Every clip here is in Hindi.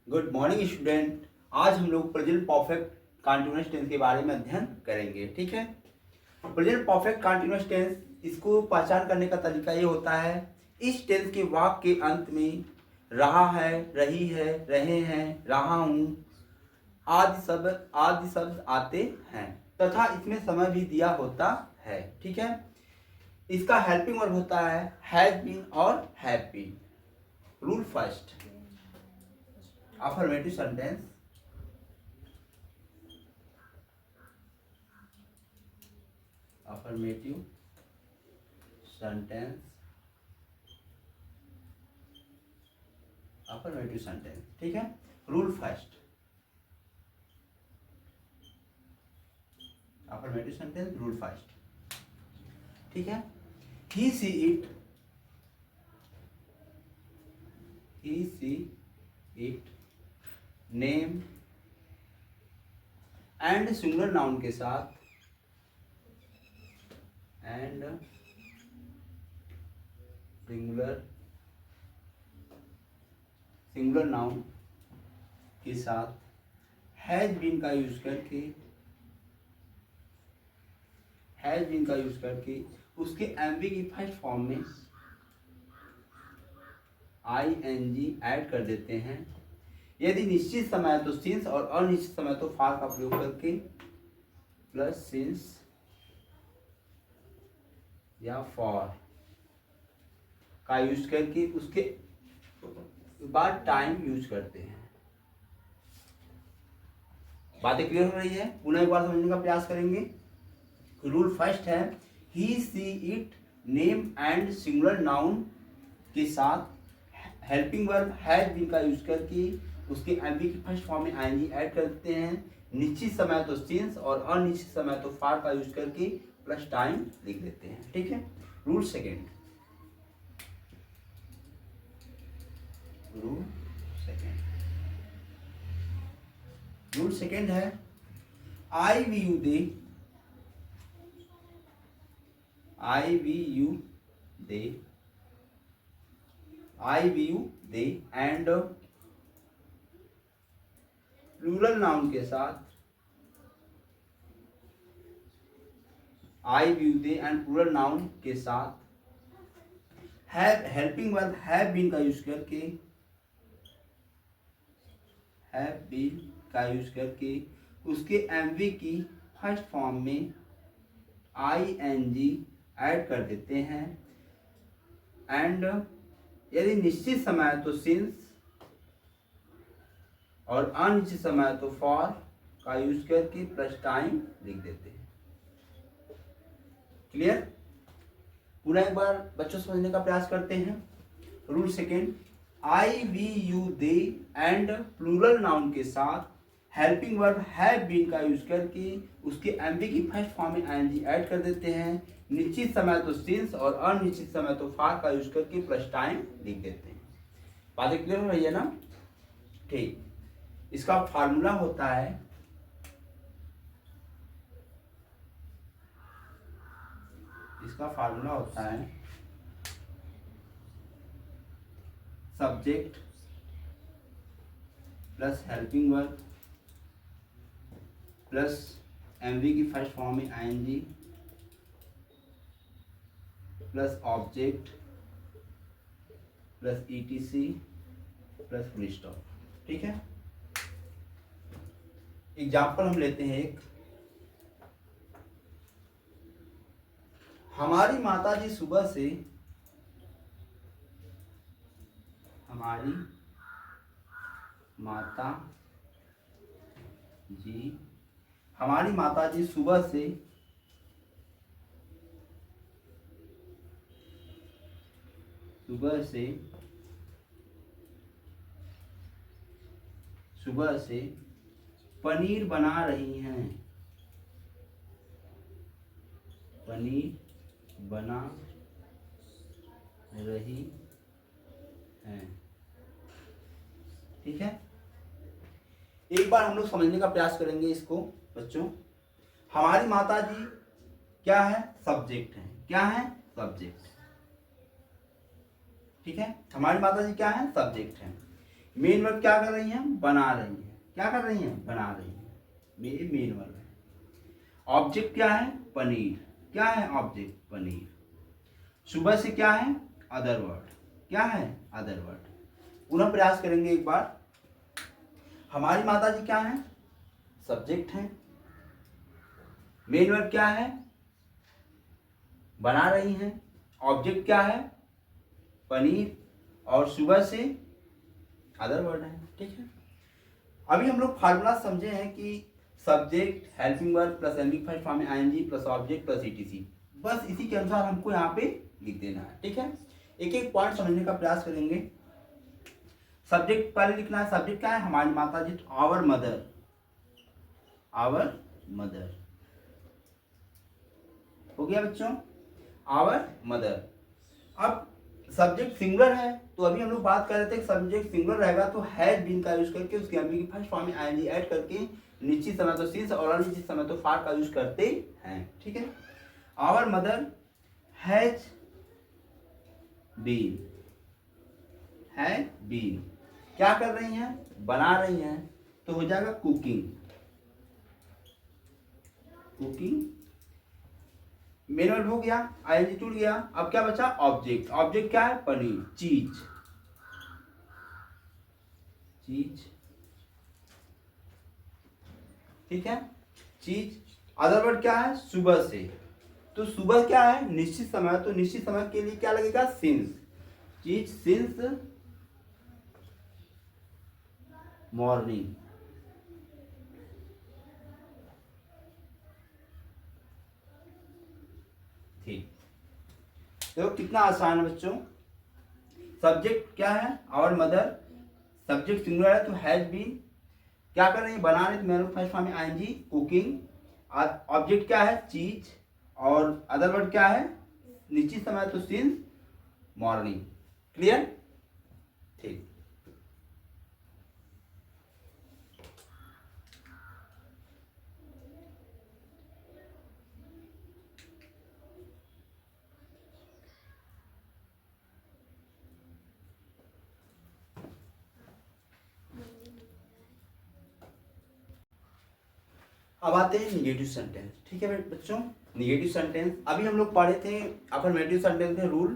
Good morning student. आज हम लोग प्रेजेंट परफेक्ट कंटीन्यूअस टेंस के बारे में अध्ययन करेंगे। ठीक है, प्रेजेंट परफेक्ट कंटीन्यूअस टेंस, इसको पहचान करने का तरीका ये होता है, इस टेंस के वाक्य के अंत में रहा है, रही है, रहे हैं, रहा हूँ आदि शब्द आते हैं तथा इसमें समय भी दिया होता है। ठीक है, इसका हेल्पिंग वर्ब होता है हैज बीन और have been. Rule first, affirmative sentence, affirmative sentence, affirmative sentence। ठीक है, rule first, affirmative sentence, rule first. ठीक है, he see it, he see it, name and singular noun के साथ, एंड सिंगुलर नाउन के साथ हैज बीन का यूज करके उसके एमवी की फर्स्ट फॉर्म में आईएनजी ऐड कर देते हैं। यदि निश्चित समय है तो सिंस और अनिश्चित समय तो फॉर का प्रयोग करके प्लस सिंस या फॉर का यूज करके उसके बाद टाइम यूज करते हैं। बातें क्लियर हो रही है? पुनः एक बार समझने का प्रयास करेंगे। रूल फर्स्ट है, he she it, name and singular noun के साथ हेल्पिंग वर्ब हैज बीन का यूज करके उसके एमवी की फर्स्ट फॉर्म में आईएनजी ऐड करते हैं। निश्चित समय तो सिंस और अनिश्चित समय तो फॉर का यूज करके प्लस टाइम लिख देते हैं। ठीक है, रूल सेकेंड, रूल सेकेंड है, I we you they, and plural noun के साथ have helping verb have been का यूज करके उसके एमवी की फर्स्ट फॉर्म में आईएनजी ऐड कर देते हैं। एंड यदि निश्चित समय है तो सिंस और अनिश्चित समय तो फॉर का यूज करके प्लस टाइम लिख देते हैं। क्लियर? पूरा एक बार बच्चों समझने का प्रयास करते हैं। Rule second, I we you they and plural noun के साथ हेल्पिंग वर्ब हैव बीन का यूज करके उसके एमवी की फर्स्ट फॉर्म में आईएनजी ऐड कर देते हैं। निश्चित समय तो सिंस और अनिश्चित समय तो फॉर का यूज करके प्लस टाइम लिख देते हैं। बातें क्लियर हो रही है ना? ठीक, इसका फार्मूला होता है subject plus helping verb plus MV की फर्स्ट फॉर्म में ING plus object plus ETC plus full stop. ठीक है, एग्जाम्पल हम लेते हैं एक, हमारी माताजी सुबह से सुबह से पनीर बना रही हैं। ठीक है, एक बार हम लोग समझने का प्रयास करेंगे इसको बच्चों। हमारी माताजी क्या है? सब्जेक्ट है। क्या है? सब्जेक्ट। ठीक है, हमारी माताजी क्या है? सब्जेक्ट है। मेन वर्ब क्या कर रही हैं? बना रही है। क्या कर रही हैं? बना रही है। मेरे मेन वर्ब है। ऑब्जेक्ट क्या है? पनीर। क्या है ऑब्जेक्ट? पनीर। सुबह से क्या है? Other word. क्या है? Other word. पुनः प्रयास करेंगे एक बार। हमारी माता जी क्या है? सब्जेक्ट है। मेन वर्ब क्या है? बना रही हैं। ऑब्जेक्ट क्या है? पनीर। और सुबह से अदर वर्ड है। ठीक है। अभी हम लोग फार्मूला समझे हैं कि subject helping verb plus MV first form में ING plus object plus etc. बस इसी के अनुसार हमको यहाँ पे लिख देना है। ठीक है। एक एक पॉइंट समझने का प्रयास करेंगे। सब्जेक्ट पहले लिखना है। सब्जेक्ट क्या है? हमारी माता जी। Our mother. आवर मदर हो गया बच्चों। Our mother. अब सब्जेक्ट सिंगुलर है तो अभी हम लोग बात कर रहे थे कि सब्जेक्ट सिंगुलर रहेगा तो हैज बीन का यूज करके उसके एमबी की फर्स्ट फॉर्म में आईएनजी ऐड करके निश्चित समय तो सिंस और अनिश्चित समय तो फार का यूज करते हैं। ठीक है। Our mother has been. Has been क्या कर रही हैं? बना रही हैं। तो हो जाएगा कुकिंग। कुकिंग मेन वर्ब हो गया। आईएनजी टूट गया। अब क्या बचा? ऑब्जेक्ट। ऑब्जेक्ट क्या है? पनीर। चीज। चीज। ठीक है। चीज। अदर वर्ड क्या है? सुबह से। तो सुबह क्या है? निश्चित समय। तो निश्चित समय के लिए क्या लगेगा? सिंस। चीज सिंस मॉर्निंग। ठीक। देखो कितना आसान है बच्चों। सब्जेक्ट क्या है? Our mother. सब्जेक्ट सिंगुलर है तो हैज बीन। क्या कर रही है? बना रही है तो मेन फर्स्ट फॉर्म में आईएनजी। कुकिंग। ऑब्जेक्ट क्या है? चीज। और अदर वर्ड क्या है? निश्चित समय तो सिंस मॉर्निंग। क्लियर? ठीक। अब आते हैं निगेटिव सेंटेंस। ठीक है बच्चों। निगेटिव सेंटेंस अभी हम लोग पढ़े थे। अफर्मेटिव सेंटेंस में रूल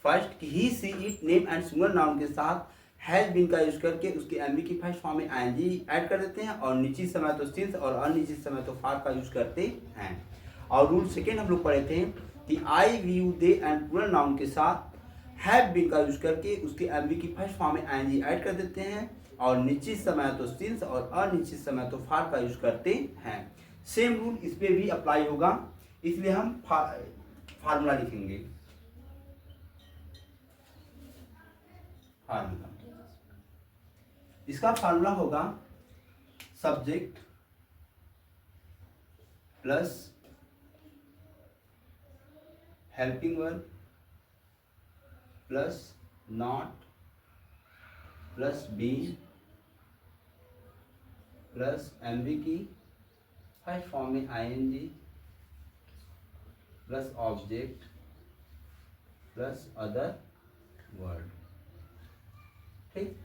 फर्स्ट कि he she it name and singular noun के साथ हैज बीन का यूज करके उसके एमबी की फर्स्ट फॉर्म में आईएनजी ऐड कर देते हैं और निश्चित समय तो सिंस और अनिश्चित समय तो फार का यूज करते हैं। और रूल सेकेंड हम लोग पढ़े थे कि I we you they and plural noun के साथ हैव बीन का यूज करके उसके एमबी की फर्स्ट फॉर्म में आईएनजी ऐड कर देते हैं और निश्चित समय तो सिंस और अनिश्चित समय तो फार का यूज करते हैं। सेम रूल इस पे भी अप्लाई होगा, इसलिए हम फार्मूला लिखेंगे। फार्मूला इसका फार्मूला होगा subject plus helping verb plus not plus been plus MV की फर्स्ट फॉर्म में ING plus object plus other word. ठीक।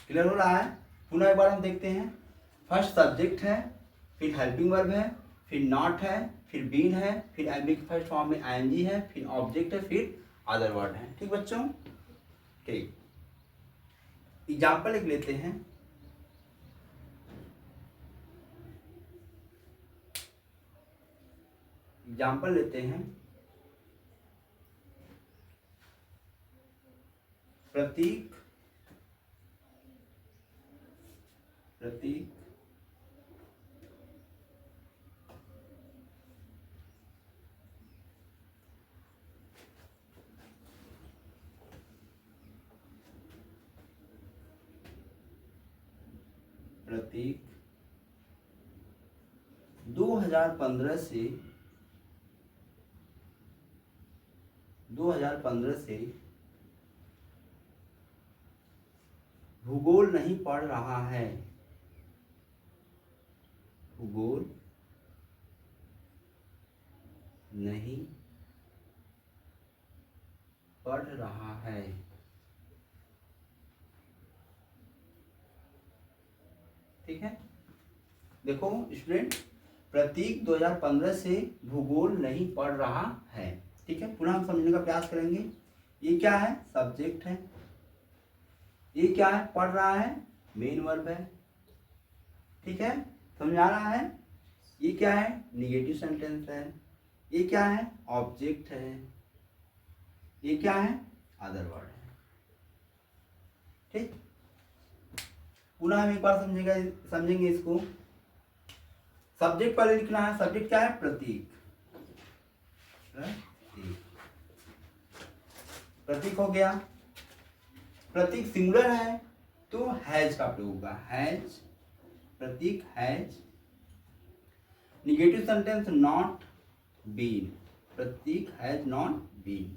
क्लियर हो रहा है? पुनः एक बार हम देखते हैं। फर्स्ट सब्जेक्ट है, फिर हेल्पिंग वर्ब है, फिर नॉट है, फिर बीन है, फिर एमबी की फर्स्ट फॉर्म में आईएनजी है, फिर ऑब्जेक्ट है, फिर अदर वर्ड है। ठीक बच्चों। ठीक। एग्जाम्पल लिख लेते हैं। एग्जाम्पल लेते हैं। प्रतीक। प्रतीक प्रतीक 2015 से भूगोल नहीं पढ़ रहा है। भूगोल नहीं पढ़ रहा है। ठीक है, देखो स्टूडेंट, प्रतीक 2015 से भूगोल नहीं पढ़ रहा है। ठीक है, पुनः हम समझने का प्रयास करेंगे। ये क्या है? सब्जेक्ट है। ये क्या है? पढ़ रहा है, मेन वर्ब है। ठीक है, समझ आ रहा है? ये क्या है? निगेटिव सेंटेंस है। ये क्या है? ऑब्जेक्ट है। ये क्या है? अदर वर्ड है। ठीक, पुनः हम एक बार समझेंगे इसको। सब्जेक्ट पहले लिखना है। सब्जेक्ट क्या है? प्रतीक। प्रतीक हो गया। प्रतीक सिंगुलर है तो हैज का प्रयोग होगा, has, Prateek has. Negative sentence not been, Prateek has not been.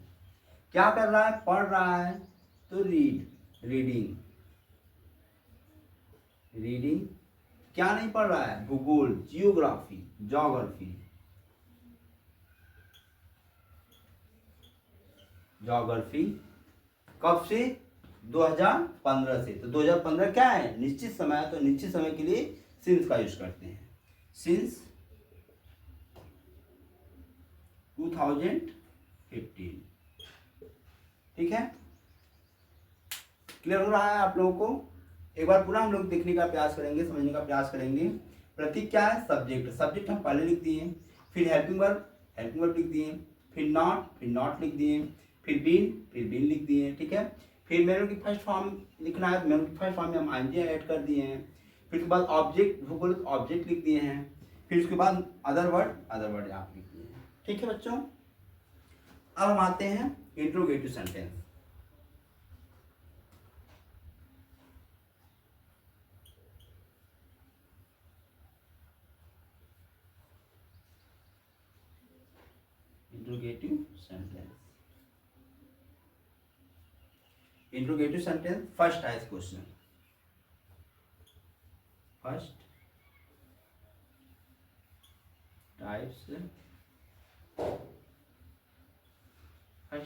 क्या कर रहा है? पढ़ रहा है तो रीड, रीडिंग, रीडिंग। क्या नहीं पढ़ रहा है? भूगोल, जियोग्राफी, ज्योग्राफी, ज्योग्राफी। कब से? 2015 से। तो 2015 क्या है? निश्चित समय है, तो निश्चित समय के लिए सिंस का यूज करते हैं, सिंस 2015। ठीक है, क्लियर हो रहा है आप लोगों को? एक बार पुनः हम लोग देखने का प्रयास करेंगे, समझने का प्रयास करेंगे। प्रतीक क्या है? सब्जेक्ट। सब्जेक्ट हम पहले लिख दिए, फिर हेल्पिंग वर्ब लिख दिए, फिर नॉट लिख दिए, फिर बीन लिख दिए। ठीक है, फिर मेनू की फर्स्ट फॉर्म लिखना है, मेनू की फर्स्ट फॉर्म में हम आईएनजी ऐड कर दिए हैं। फिर उसके बाद ऑब्जेक्ट, भूगोल ऑब्जेक्ट लिख दिए हैं। फिर उसके बाद अदर वर्ड आप लिख दिए हैं। ठीक है बच्चों, अब हम आते हैं interrogative sentence. Interrogative sentence first type question. First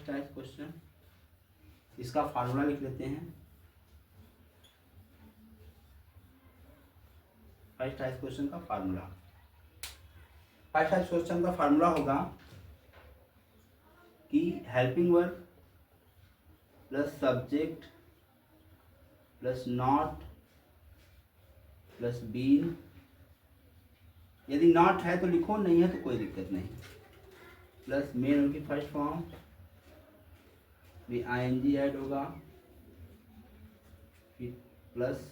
type question, इसका फार्मूला लिख लेते हैं। फर्स्ट टाइप क्वेश्चन का फार्मूला, फर्स्ट टाइप क्वेश्चन का फार्मूला होगा कि helping verb plus subject plus not plus been. यदि नॉट है तो लिखो, नहीं है तो कोई दिक्कत नहीं, प्लस मेन की फर्स्ट फॉर्म भी आईएनजी ऐड होगा, फिर plus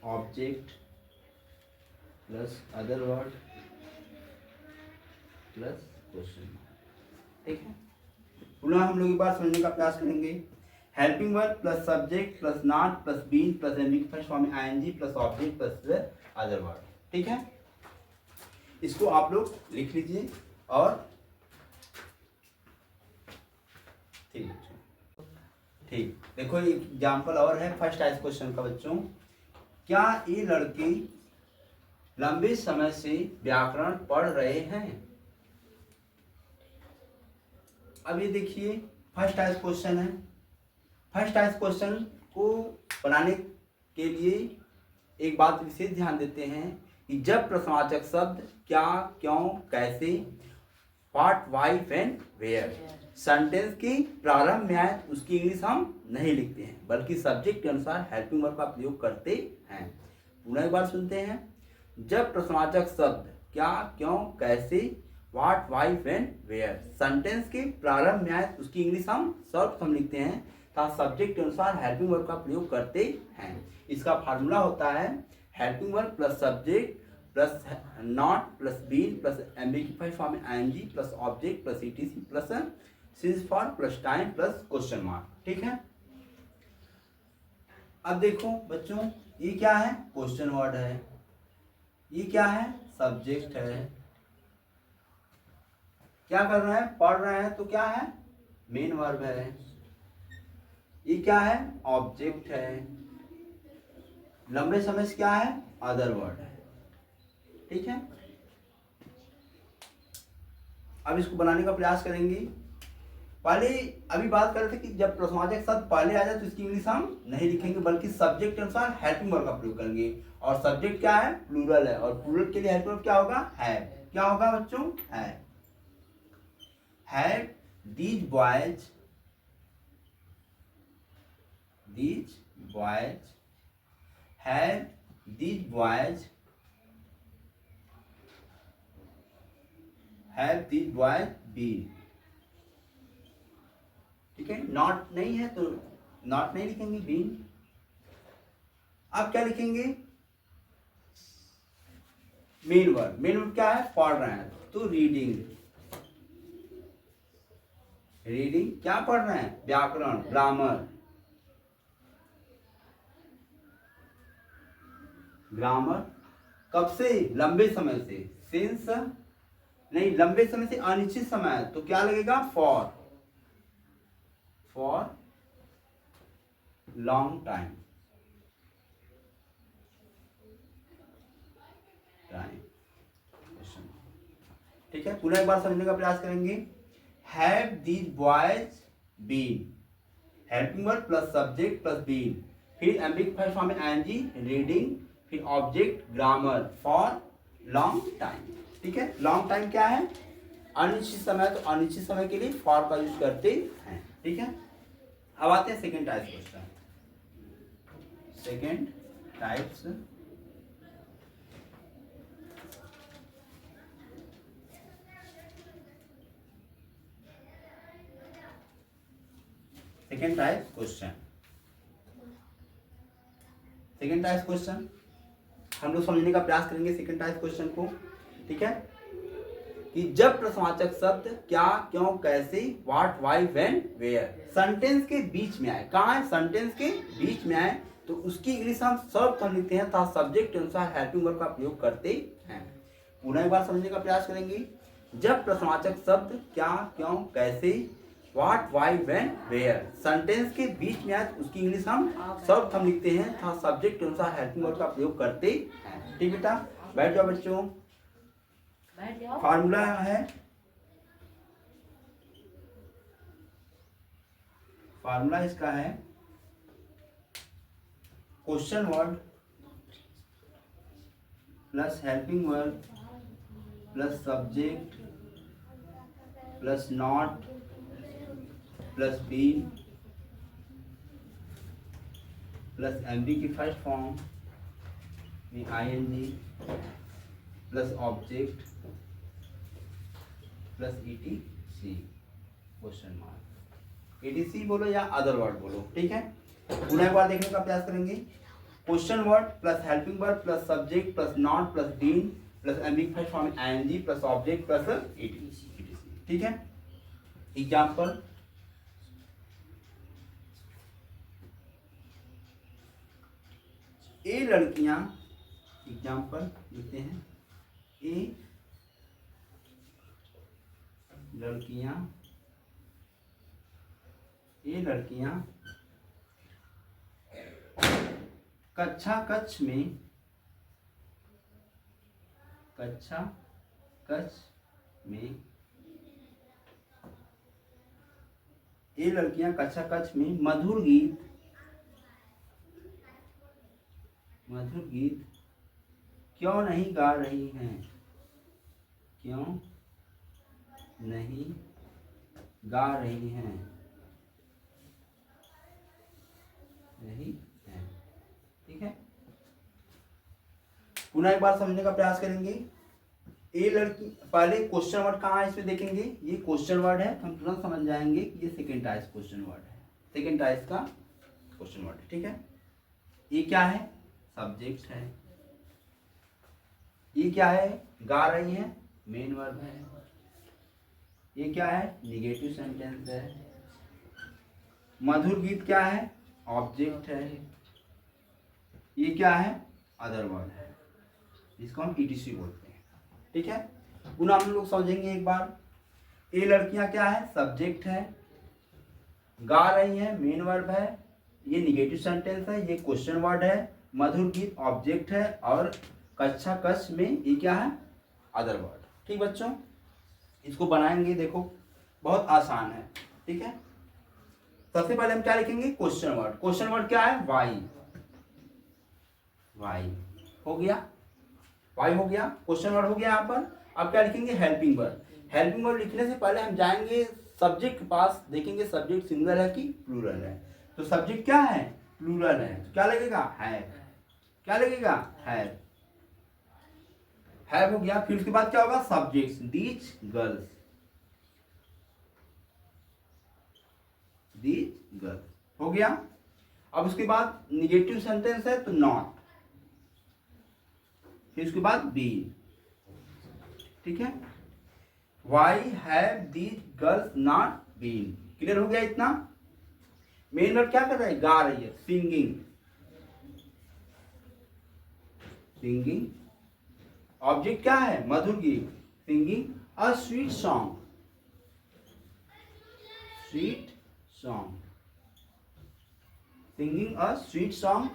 object plus other word plus question. ठीक है, पुनः हम लोग एक बार समझने का प्रयास करेंगे। Helping verb plus subject plus not plus been plus NV की फर्स्ट फॉर्म में ING plus object plus other word. ठीक है, इसको आप लोग लिख लीजिए। और ठीक, देखो एक एग्जाम्पल और है फर्स्ट टाइप क्वेश्चन का बच्चों। क्या ये लड़के लंबे समय से व्याकरण पढ़ रहे हैं? अब ये देखिए फर्स्ट टाइप क्वेश्चन है। फर्स्ट टाइप क्वेश्चन को बनाने के लिए एक बात विशेष ध्यान देते हैं कि जब प्रश्नवाचक शब्द क्या, क्यों, कैसे, what, why, when, where sentence की प्रारंभ में आए उसकी इंग्लिश हम नहीं लिखते हैं, बल्कि सब्जेक्ट के अनुसार हेल्पिंग वर्ब का प्रयोग करते हैं। पुनः एक बार सुनते हैं। जब प्रश्नवाचक शब्द क्या, क्यों, कैसे, what, why, when, where sentence के प्रारंभ में आए उसकी इंग्लिश हम सर्वप्रथम लिखते हैं तथा सब्जेक्ट के अनुसार हेल्पिंग वर्ब का प्रयोग करते हैं। इसका फार्मूला होता है helping verb plus subject plus not plus been plus MB की फर्स्ट फॉर्म में ING plus object plus ETC plus since for plus time plus question mark. ठीक है, अब देखो बच्चों, ये क्या है? क्वेश्चन वर्ड है। ये क्या है? सब्जेक्ट है। क्या कर रहे हैं? पढ़ रहे हैं, तो क्या है? मेन वर्ब है। ये क्या है? ऑब्जेक्ट है। लंबे समय से क्या है? अदर वर्ड है। ठीक है, अब इसको बनाने का प्रयास करेंगे। पहले अभी बात कर रहे थे कि जब प्रश्नवाचक शब्द पहले आ जाए तो इसकी इंग्लिश हम नहीं लिखेंगे, बल्कि सब्जेक्ट के अनुसार हेल्पिंग वर्ब का प्रयोग करेंगे। और सब्जेक्ट क्या है? प्लूरल है, और प्लूरल के लिए हेल्पिंग वर्ब क्या होगा? है। क्या होगा बच्चों? है। Have these boys, have these boys been, ठीक है। नॉट नहीं है तो नॉट नहीं लिखेंगे, बीन। अब क्या लिखेंगे? Main verb. मेन वर्ब क्या है? पढ़ रहे हैं, तो रीडिंग। रीडिंग क्या पढ़ रहे हैं? व्याकरण, ग्रामर। ग्रामर कब से? लंबे समय से। सिंस नहीं, लंबे समय से अनिश्चित समय, तो क्या लगेगा? For long time. ठीक है, पुनः एक बार समझने का प्रयास करेंगे। Have these boys been, helping verb plus subject plus been, फिर एम्बिग फर्स्ट फॉर्म में आईएनजी, रीडिंग, फिर object, grammar, for long time. ठीक है, लॉन्ग टाइम क्या है? अनिश्चित समय, तो अनिश्चित समय के लिए फॉर का यूज करते हैं। ठीक है, अब आते हैं second type question. Second types second type question हम लोग समझने का प्रयास करेंगे सेकेंड टाइप क्वेश्चन को। ठीक है, कि जब प्रश्नवाचक शब्द क्या, क्यों, कैसे, what, why, when, where sentence के बीच में आए। कहाँ है? सेंटेंस के बीच में आए, तो उसकी इंग्लिश हम सर्व कर लिखते हैं तथा सब्जेक्ट के अनुसार हेल्पिंग वर्ब का प्रयोग करते हैं। पुनः एक बार समझने का प्रयास करेंगे। जब प्रश्नवाचक शब्द क्या, क्यों, कैसे, what, why, when, where sentence के बीच में आए, तो उसकी इंग्लिश हम सर्व लिखते हैं तथा सब्जेक्ट के अनुसार हेल्पिंग वर्ब का प्रयोग करते हैं। ठीक बेटा, बैठ जाओ बच्चों। फार्मूला है, फार्मूला इसका है question word plus helping verb plus subject plus not plus been plus MB की फर्स्ट फॉर्म में ING plus object plus etc question mark. Etc बोलो या अदर वर्ड बोलो। ठीक है, पुनः एक बार देखने का प्रयास करेंगे। Question word plus helping verb plus subject plus not plus been plus एम्बिग first form ING plus object plus etc. ठीक है, एग्जांपल ए लड़कियां, एग्जांपल लिखते हैं, ए लड़कियां कक्षा कक्ष में ये लड़कियां कक्षा कक्ष में मधुर गीत क्यों नहीं गा रही हैं? क्यों नहीं गा रही हैं? नहीं है। ठीक है, पुनः एक बार समझने का प्रयास करेंगे। ए लड़की, पहले क्वेश्चन वर्ड कहाँ है इसमें देखेंगे। ये क्वेश्चन वर्ड है, हम तुरंत समझ जाएंगे कि ये सेकेंड टाइप क्वेश्चन वर्ड है, सेकेंड टाइप का क्वेश्चन वर्ड है। ठीक है, ये क्या है? सब्जेक्ट है। ये क्या है? गा रही है, मेन वर्ब है। ये क्या है? निगेटिव सेंटेंस है। मधुर गीत क्या है? ऑब्जेक्ट है। ये क्या है? अदर वर्ड है, जिसको हम ईटीसी बोलते हैं। ठीक है, पुनः हम लोग समझेंगे एक बार। ये लड़कियां क्या है? सब्जेक्ट है। गा रही है, मेन वर्ब है। ये निगेटिव सेंटेंस है। ये क्वेश्चन वर्ड है। मधुर गीत ऑब्जेक्ट है, और कक्षा कक्ष में ये क्या है? Other word. ठीक बच्चों, इसको बनाएंगे, देखो बहुत आसान है। ठीक है। सबसे पहले हम क्या लिखेंगे, क्वेश्चन वर्ड। क्वेश्चन वर्ड क्या है, वाई। वाई हो गया, वाई हो गया, क्वेश्चन वर्ड हो गया यहाँ पर। अब क्या लिखेंगे, हेल्पिंग वर्ड। हेल्पिंग वर्ड लिखने से पहले हम जाएंगे सब्जेक्ट के पास, देखेंगे सब्जेक्ट सिंगुलर है कि प्लूरल है। तो सब्जेक्ट क्या है, प्लूरल है, तो क्या लगेगा, है। क्या लगेगा, है हो गया। फिर उसके बाद क्या होगा, subject, these girls, these girls हो गया। अब उसके बाद निगेटिव सेंटेंस है तो नॉट, फिर उसके बाद बी, ठीक है। Why have these girls not been, clear हो गया इतना। मेन वर्ड क्या कर रहा है, गा रही है, सिंगिंग, सिंगिंग। ऑब्जेक्ट क्या है, मधुर गीत, singing a sweet song, sweet song, singing a sweet song.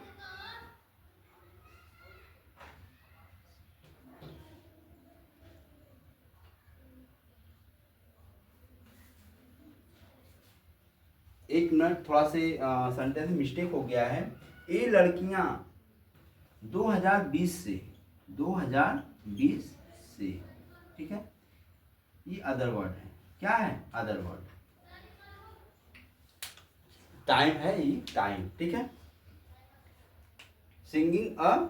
एक मिनट, थोड़ा से सेंटेंस में मिस्टेक हो गया है। ये लड़कियां 2020 से, 2020 से, ठीक है। ये अदर वर्ड है, क्या है, अदर वर्ड। टाइम है ये, टाइम, ठीक है। सिंगिंग अ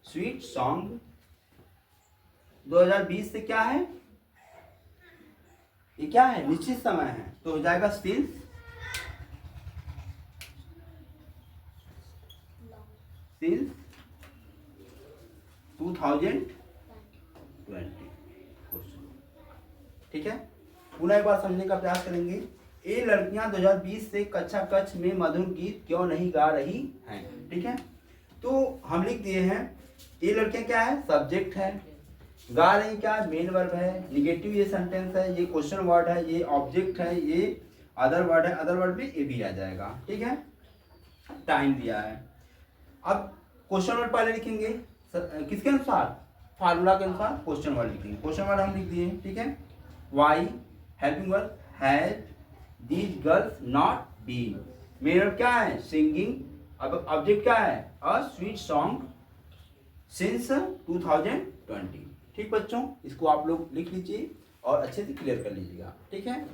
स्वीट सॉन्ग 2020 से क्या है, ये क्या है, निश्चित समय है, तो हो जाएगा सिंस, सिंस 2020, ठीक है। पुनः एक बार समझने का प्रयास करेंगे। ये लड़कियां 2020 से कक्षा कक्ष में मधुर गीत क्यों नहीं गा रही हैं, ठीक है। तो हम लिख दिए हैं, ये लड़कियां क्या है, सब्जेक्ट है, गा रही क्या, मेन वर्ब है, निगेटिव ये सेंटेंस है, ये क्वेश्चन वर्ड है, ये ऑब्जेक्ट है, ये अदर वर्ड है, अदर वर्ड में ये भी आ जाएगा, ठीक है। टाइम दिया है। अब क्वेश्चन वर्ड पहले लिखेंगे किसके अनुसार, फार्मूला के अनुसार क्वेश्चन वर्ड लिखेंगे। क्वेश्चन वर्ड हम लिख दिए, ठीक है। Why, helping verb, has these girls not been, main verb क्या है, सिंगिंग, अब ऑब्जेक्ट क्या है, अ स्वीट सॉन्ग सिंस 2020, ठीक बच्चों। इसको आप लोग लिख लीजिए और अच्छे से क्लियर कर लीजिएगा, ठीक है।